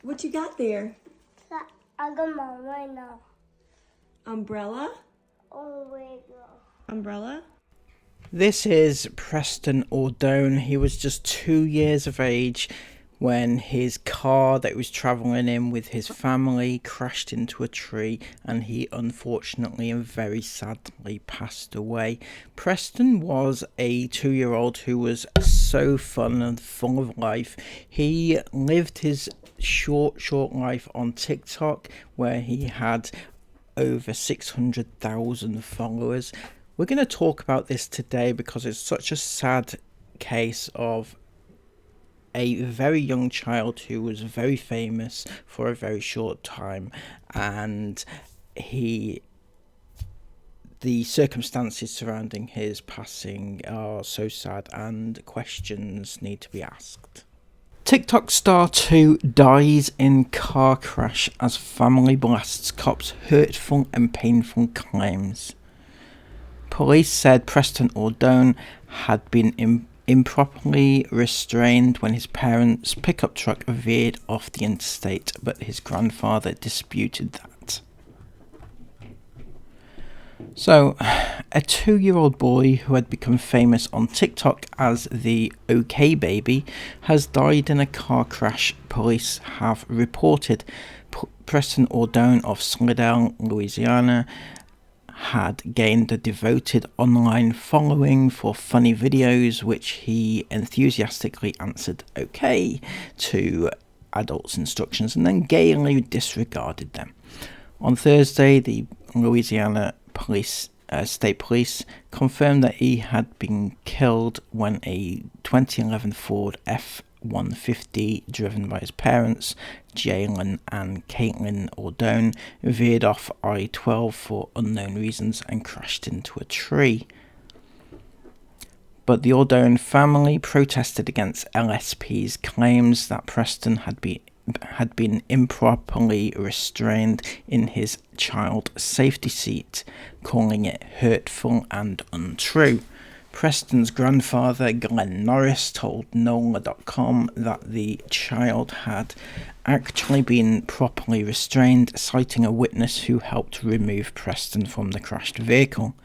What you got there? I got my right now. Umbrella? Oh, wait, Umbrella? This is Preston Ordone. He was just 2 years of age when his car that he was travelling in with his family crashed into a tree, and he unfortunately and very sadly passed away. Preston was a 2-year-old who was so fun and full of life. He lived his short life on TikTok, where he had over 600,000 followers. We're going to talk about this today because it's such a sad case of a very young child who was very famous for a very short time, and the circumstances surrounding his passing are so sad and questions need to be asked. TikTok star 2 dies in car crash as family blasts cops' hurtful and painful claims. Police said Preston Ordone had been improperly restrained when his parents' pickup truck veered off the interstate, but his grandfather disputed that. So, a 2-year-old boy who had become famous on TikTok as the OK Baby has died in a car crash, police have reported. Preston Ordone of Slidell, Louisiana, had gained a devoted online following for funny videos, which he enthusiastically answered okay to adults' instructions and then gaily disregarded them. On Thursday, the Louisiana State Police confirmed that he had been killed when a 2011 Ford F-150 driven by his parents, Jalen and Caitlin Ordone, veered off I-12 for unknown reasons and crashed into a tree. But the Ordone family protested against LSP's claims that Preston had been improperly restrained in his child safety seat, calling it hurtful and untrue. Preston's grandfather, Glenn Norris, told NOLA.com that the child had actually been properly restrained, citing a witness who helped remove Preston from the crashed vehicle.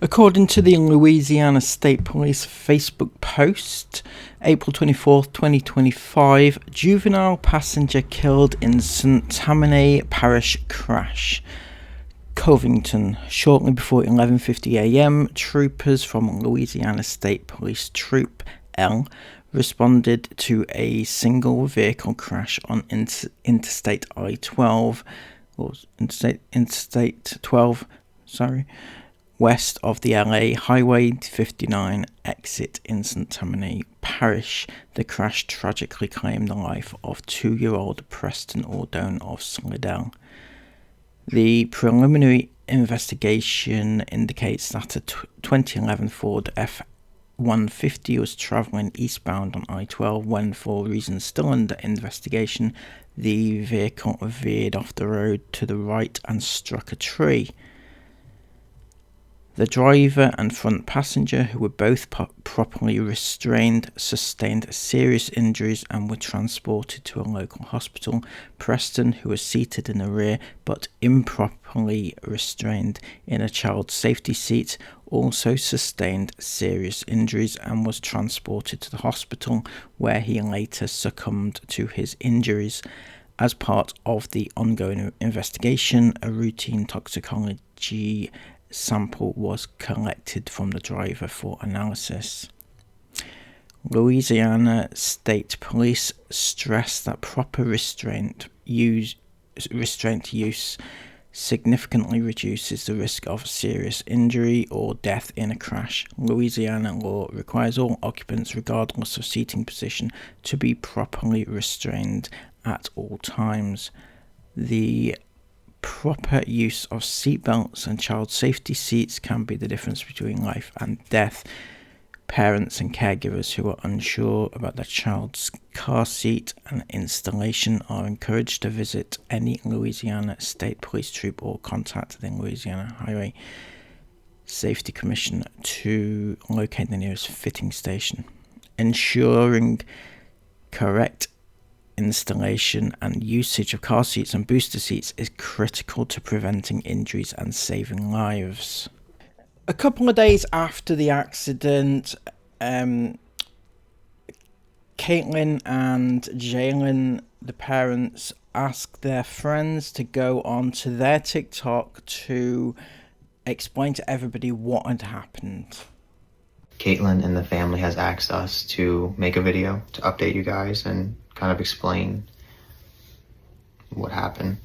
According to the Louisiana State Police Facebook post, April 24, 2025, juvenile passenger killed in St. Tammany Parish crash. Covington. Shortly before 11:50 a.m., troopers from Louisiana State Police Troop L responded to a single vehicle crash on Interstate I-12, or Interstate 12, west of the LA Highway 59 exit in St. Tammany Parish. The crash tragically claimed the life of 2-year-old Preston Ordone of Slidell. The preliminary investigation indicates that a 2011 Ford F-150 was travelling eastbound on I-12 when, for reasons still under investigation, the vehicle veered off the road to the right and struck a tree. The driver and front passenger, who were both properly restrained, sustained serious injuries and were transported to a local hospital. Preston, who was seated in the rear but improperly restrained in a child safety seat, also sustained serious injuries and was transported to the hospital, where he later succumbed to his injuries. As part of the ongoing investigation, a routine toxicology sample was collected from the driver for analysis. Louisiana State Police stressed that proper restraint use significantly reduces the risk of serious injury or death in a crash. Louisiana law requires all occupants, regardless of seating position, to be properly restrained at all times. The proper use of seatbelts and child safety seats can be the difference between life and death. Parents and caregivers who are unsure about their child's car seat and installation are encouraged to visit any Louisiana State Police troop or contact the Louisiana Highway Safety Commission to locate the nearest fitting station. Ensuring correct installation and usage of car seats and booster seats is critical to preventing injuries and saving lives. A couple of days after the accident, Caitlin and Jalen, the parents, asked their friends to go on to their TikTok to explain to everybody what had happened. Caitlin and the family has asked us to make a video to update you guys and kind of explain what happened.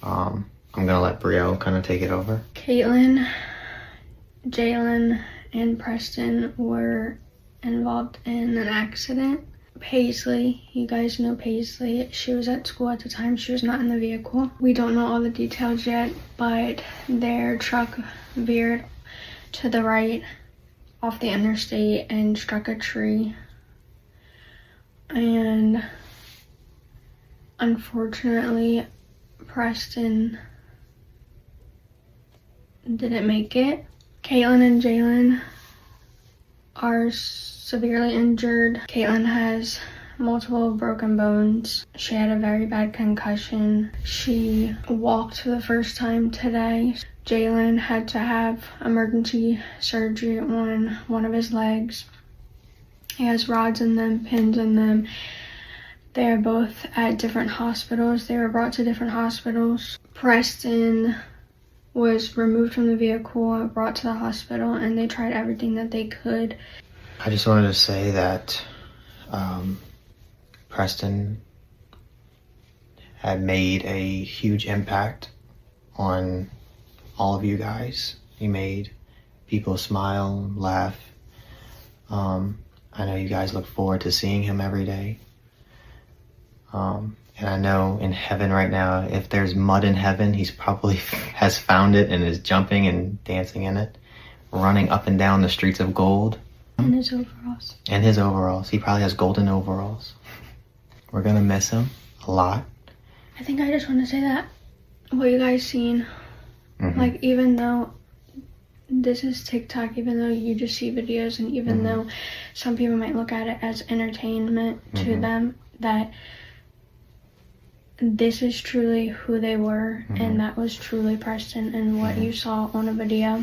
I'm gonna let Brielle kind of take it over. Caitlin, Jalen, and Preston were involved in an accident. Paisley, you guys know Paisley, she was at school at the time, she was not in the vehicle. We don't know all the details yet, but their truck veered to the right off the interstate and struck a tree. And unfortunately, Preston didn't make it. Caitlin and Jalen are severely injured. Caitlin has multiple broken bones. She had a very bad concussion. She walked for the first time today. Jalen had to have emergency surgery on one of his legs. He has rods in them, pins in them. They are both at different hospitals. They were brought to different hospitals. Preston was removed from the vehicle, brought to the hospital, and they tried everything that they could. I just wanted to say that Preston had made a huge impact on all of you guys. He made people smile, laugh. I know you guys look forward to seeing him every day. And I know in heaven right now, if there's mud in heaven, he's probably has found it and is jumping and dancing in it, running up and down the streets of gold. And his overalls. And his overalls. He probably has golden overalls. We're gonna miss him a lot. I think I just want to say that what you guys seen, like, even though this is TikTok, even though you just see videos, and even though some people might look at it as entertainment to them, that this is truly who they were, and that was truly Preston, and what you saw on a video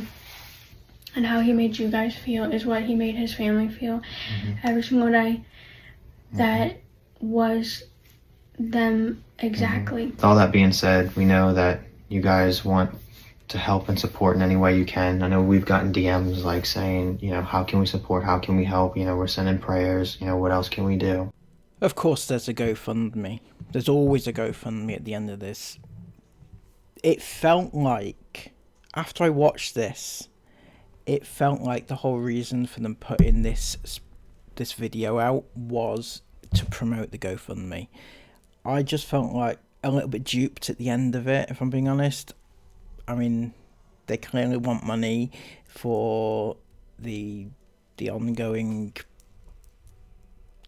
and how he made you guys feel is what he made his family feel every single day. That was them exactly. With all that being said, we know that you guys want to help and support in any way you can. I know we've gotten DMs like saying, you know, how can we support? How can we help? You know, we're sending prayers. You know, what else can we do? Of course, there's a GoFundMe. There's always a GoFundMe at the end of this. It felt like, after I watched this, it felt like the whole reason for them putting this video out was to promote the GoFundMe. I just felt like a little bit duped at the end of it, if I'm being honest. I mean, they clearly want money for the ongoing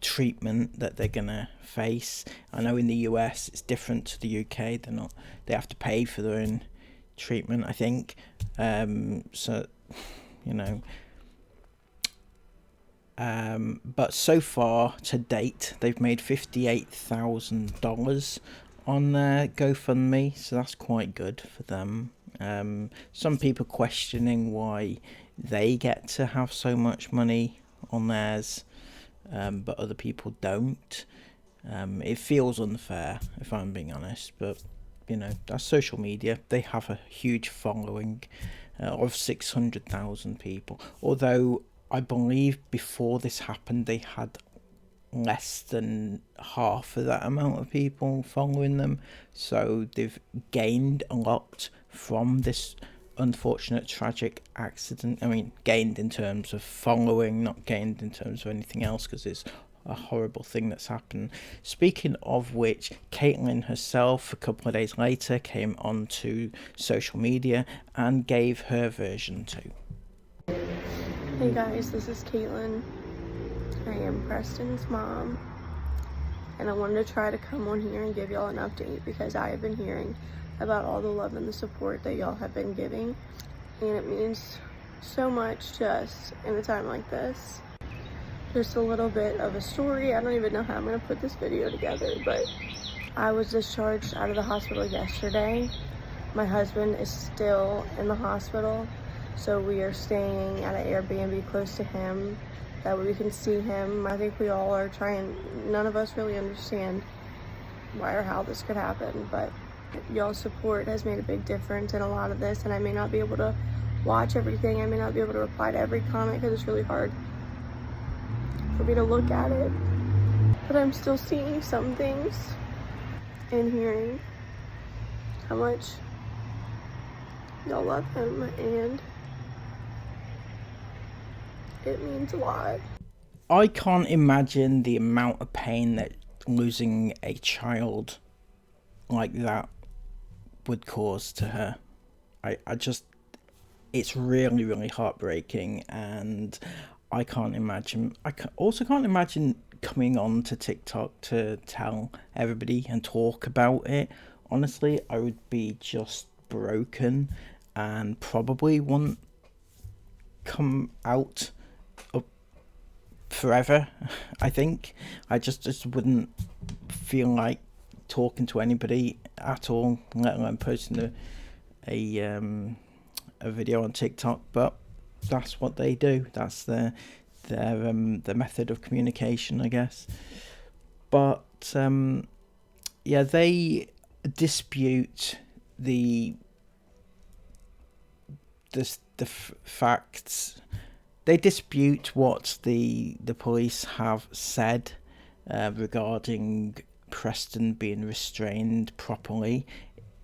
treatment that they're gonna face. I know in the US it's different to the UK. They have to pay for their own treatment, I think. So, you know. But so far to date, they've made $58,000 on their GoFundMe, so that's quite good for them. Some people questioning why they get to have so much money on theirs, but other people don't. It feels unfair, if I'm being honest, but you know, that's social media. They have a huge following of 600,000 people, although I believe before this happened they had less than half of that amount of people following them, so they've gained a lot from this unfortunate tragic accident. I mean, gained in terms of following, not gained in terms of anything else, because it's a horrible thing that's happened. Speaking of which, Caitlin herself a couple of days later came onto social media and gave her version too. Hey guys, this is Caitlin. I am Preston's mom, and I wanted to try to come on here and give y'all an update because I have been hearing about all the love and the support that y'all have been giving, and it means so much to us in a time like this. just a little bit of a story. I don't even know how I'm gonna put this video together, but I was discharged out of the hospital yesterday. My husband is still in the hospital, so we are staying at an Airbnb close to him. That way we can see him. I think we all are trying, none of us really understand why or how this could happen, but y'all's support has made a big difference in a lot of this, and I may not be able to watch everything. I may not be able to reply to every comment because it's really hard for me to look at it, but I'm still seeing some things and hearing how much y'all love him, and it means a lot. I can't imagine the amount of pain that losing a child like that would cause to her. I just, it's really, really heartbreaking, and I can't imagine. Also can't imagine coming on to TikTok to tell everybody and talk about it. Honestly, I would be just broken and probably won't come out forever. I think I just wouldn't feel like talking to anybody at all, let alone posting a video on TikTok. But that's what they do. That's their method of communication, I guess. But yeah, they dispute the facts. They dispute what the police have said regarding Preston being restrained properly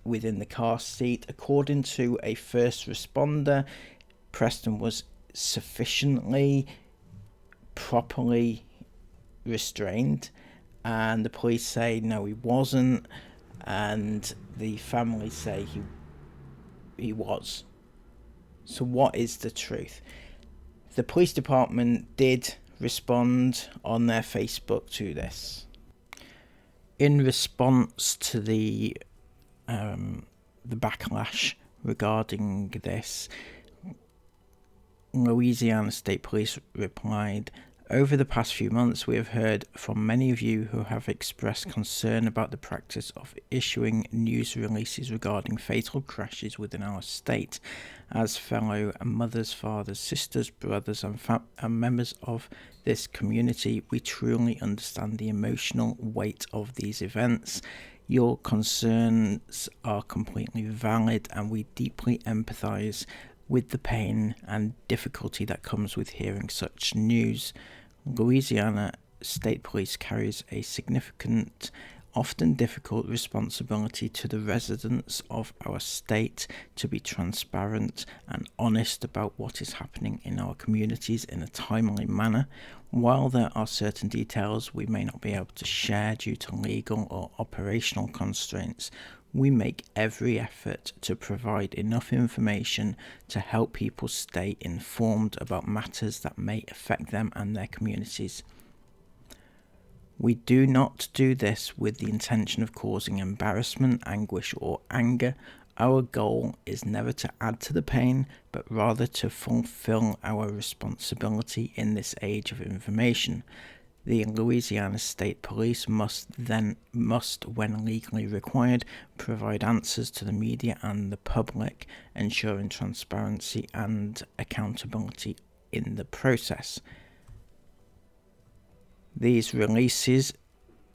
within the car seat. According to a first responder, Preston was sufficiently properly restrained, and the police say no, he wasn't, and the family say he was. So what is the truth? The police department did respond on their Facebook to this. In response to the backlash regarding this, Louisiana State Police replied, "Over the past few months, we have heard from many of you who have expressed concern about the practice of issuing news releases regarding fatal crashes within our state. As fellow mothers, fathers, sisters, brothers, and members of this community, we truly understand the emotional weight of these events. Your concerns are completely valid, and we deeply empathize with the pain and difficulty that comes with hearing such news. Louisiana State Police carries a significant, often difficult responsibility to the residents of our state to be transparent and honest about what is happening in our communities in a timely manner. While there are certain details we may not be able to share due to legal or operational constraints, we make every effort to provide enough information to help people stay informed about matters that may affect them and their communities. We do not do this with the intention of causing embarrassment, anguish, or anger. Our goal is never to add to the pain, but rather to fulfill our responsibility in this age of information. The Louisiana State Police must, when legally required, provide answers to the media and the public, ensuring transparency and accountability in the process. These releases,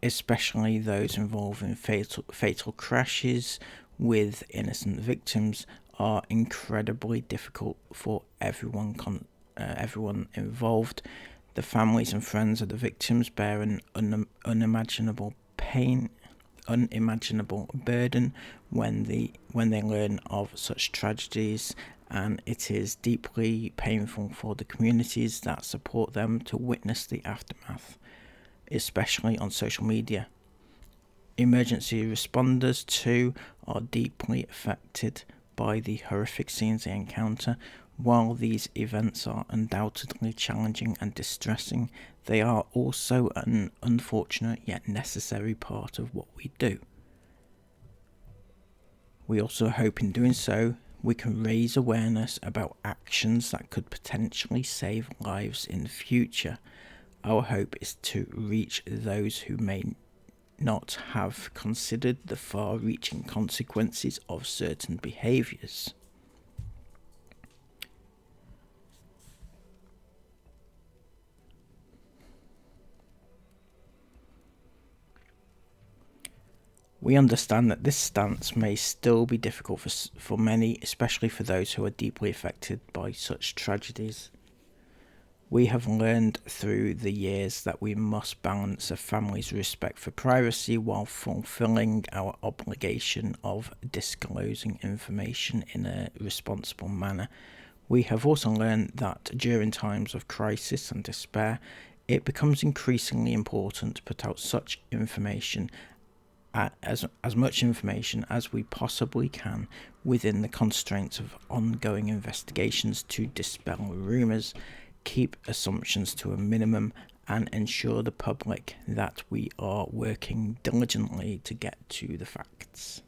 especially those involving fatal crashes with innocent victims, are incredibly difficult for everyone involved. The families and friends of the victims bear an unimaginable burden when they learn of such tragedies, and it is deeply painful for the communities that support them to witness the aftermath, especially on social media. Emergency responders too are deeply affected by the horrific scenes they encounter. While these events are undoubtedly challenging and distressing, they are also an unfortunate yet necessary part of what we do. We also hope in doing so we can raise awareness about actions that could potentially save lives in the future. Our hope is to reach those who may not have considered the far-reaching consequences of certain behaviours. We understand that this stance may still be difficult for many, especially for those who are deeply affected by such tragedies. We have learned through the years that we must balance a family's respect for privacy while fulfilling our obligation of disclosing information in a responsible manner. We have also learned that during times of crisis and despair, it becomes increasingly important to put out such information, as much information as we possibly can within the constraints of ongoing investigations to dispel rumours, keep assumptions to a minimum, and ensure the public that we are working diligently to get to the facts.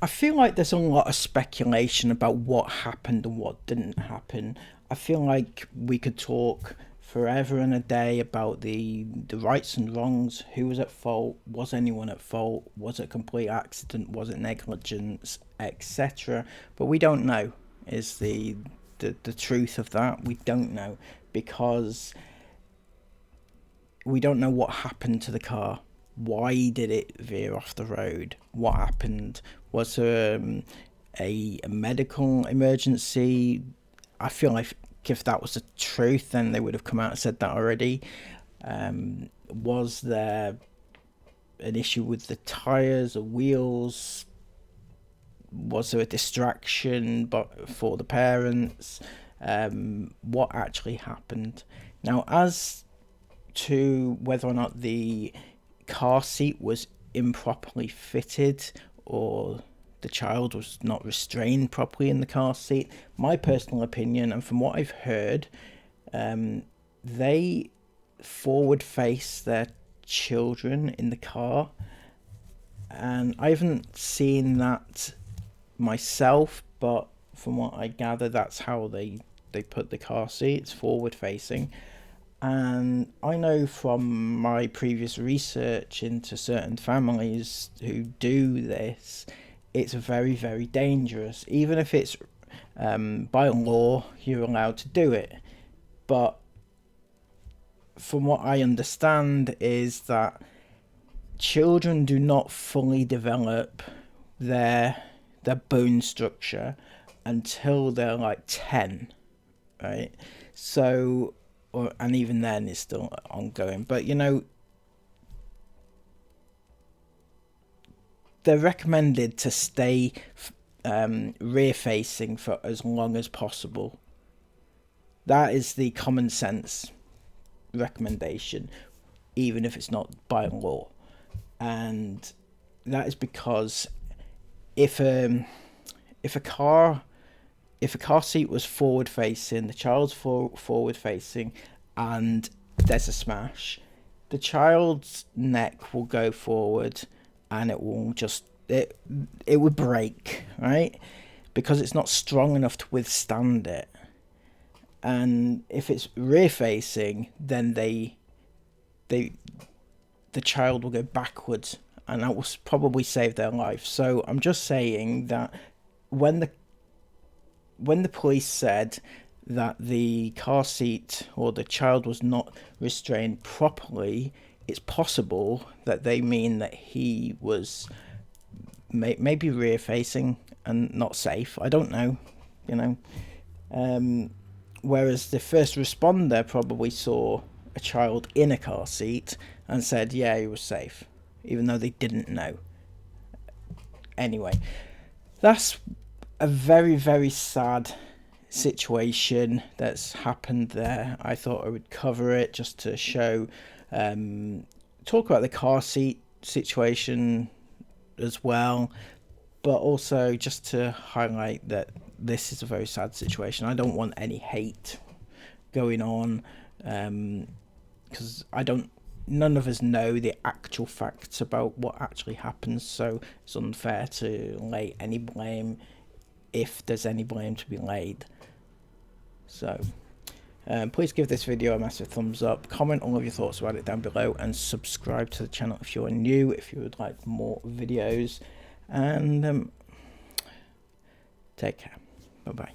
I feel like there's a lot of speculation about what happened and what didn't happen. I feel like we could talk forever and a day about the rights and wrongs, who was at fault, was anyone at fault, was it a complete accident, was it negligence, etc. But we don't know, is the truth of that. We don't know, because we don't know what happened to the car. Why did it veer off the road? What happened? Was there a medical emergency? I feel like if that was the truth, then they would have come out and said that already. Was there an issue with the tyres or wheels? Was there a distraction for the parents? What actually happened? Now, as to whether or not the car seat was improperly fitted or the child was not restrained properly in the car seat, my personal opinion, and from what I've heard, they forward face their children in the car, and I haven't seen that myself, but from what I gather, that's how they put the car seats forward facing. And I know from my previous research into certain families who do this, it's very, very dangerous. Even if it's by law, you're allowed to do it. But from what I understand is that children do not fully develop their bone structure until they're like 10, right? So, and even then it's still ongoing. But, you know, they're recommended to stay rear-facing for as long as possible. That is the common sense recommendation, even if it's not by law. And that is because if a car seat was forward facing, the child's forward facing, and there's a smash, the child's neck will go forward and it will just it would break, right? Because it's not strong enough to withstand it. And if it's rear facing, then the child will go backwards, and that will probably save their life. So I'm just saying that when the police said that the car seat or the child was not restrained properly, it's possible that they mean that he was maybe rear facing and not safe. I don't know, you know. Whereas the first responder probably saw a child in a car seat and said, yeah, he was safe, even though they didn't know. Anyway, that's a very, very sad situation that's happened there. I thought I would cover it just to show, talk about the car seat situation as well, but also just to highlight that this is a very sad situation. I don't want any hate going on, because none of us know the actual facts about what actually happens, so it's unfair to lay any blame if there's any blame to be laid. So Please give this video a massive thumbs up, comment all of your thoughts about it down below, and subscribe to the channel if you're new, if you would like more videos. And take care. Bye bye.